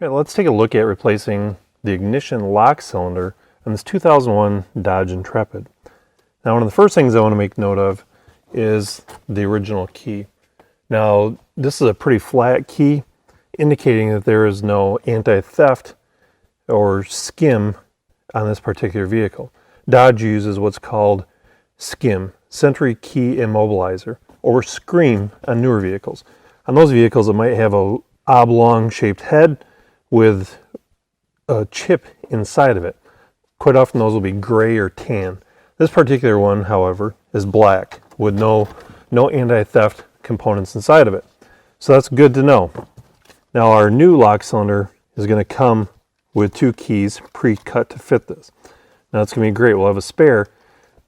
Okay, let's take a look at replacing the ignition lock cylinder on this 2001 Dodge Intrepid. Now, one of the first things I want to make note of is the original key. Now, this is a pretty flat key, indicating that there is no anti-theft or skim on this particular vehicle. Dodge uses what's called SKIM, Sentry Key Immobilizer, or SCREAM on newer vehicles. On those vehicles, it might have a oblong shaped head with a chip inside of it. Quite often those will be gray or tan. This particular one, however, is black with no anti-theft components inside of it. So that's good to know. Now our new lock cylinder is going to come with two keys pre-cut to fit this. Now it's going to be great. We'll have a spare.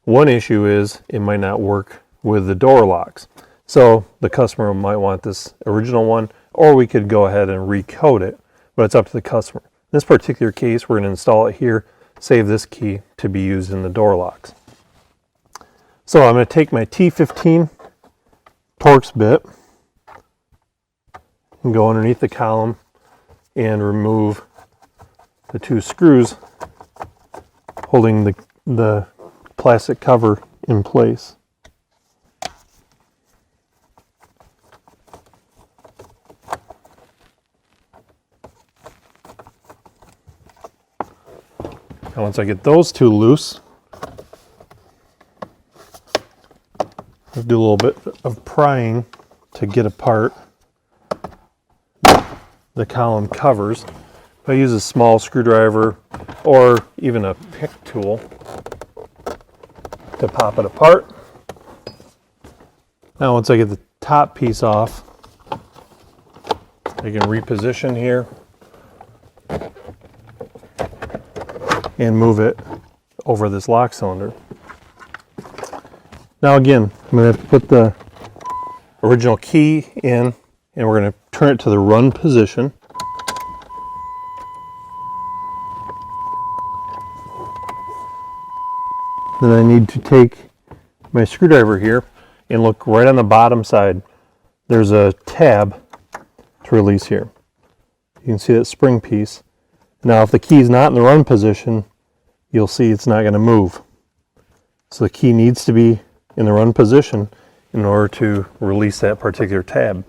One issue is it might not work with the door locks. So the customer might want this original one, or we could go ahead and recode it, but it's up to the customer. In this particular case, we're going to install it here, save this key to be used in the door locks. So I'm going to take my T15 Torx bit and go underneath the column and remove the two screws holding the plastic cover in place. Now once I get those two loose, I'll do a little bit of prying to get apart the column covers. I use a small screwdriver or even a pick tool to pop it apart. Now once I get the top piece off, I can reposition here and move it over this lock cylinder. Now again, I'm going to have to put the original key in and we're going to turn it to the run position. Then I need to take my screwdriver here and look right on the bottom side. There's a tab to release here. You can see that spring piece. Now if the key is not in the run position, you'll see it's not going to move. So the key needs to be in the run position in order to release that particular tab.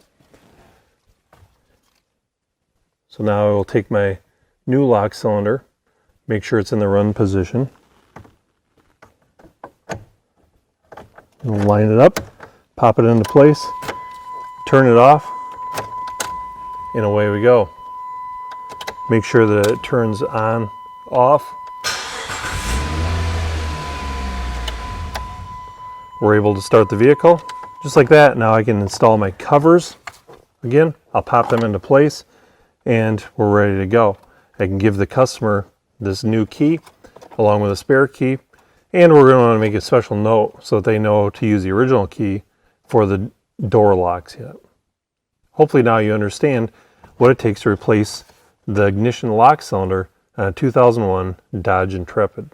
So now I will take my new lock cylinder, make sure it's in the run position, and line it up, pop it into place, turn it off, and away we go. Make sure that it turns on, off. We're able to start the vehicle. Just like that, now I can install my covers. Again, I'll pop them into place and we're ready to go. I can give the customer this new key along with a spare key, and we're going to want to make a special note so that they know to use the original key for the door locks yet. Hopefully now you understand what it takes to replace the ignition lock cylinder on a 2001 Dodge Intrepid.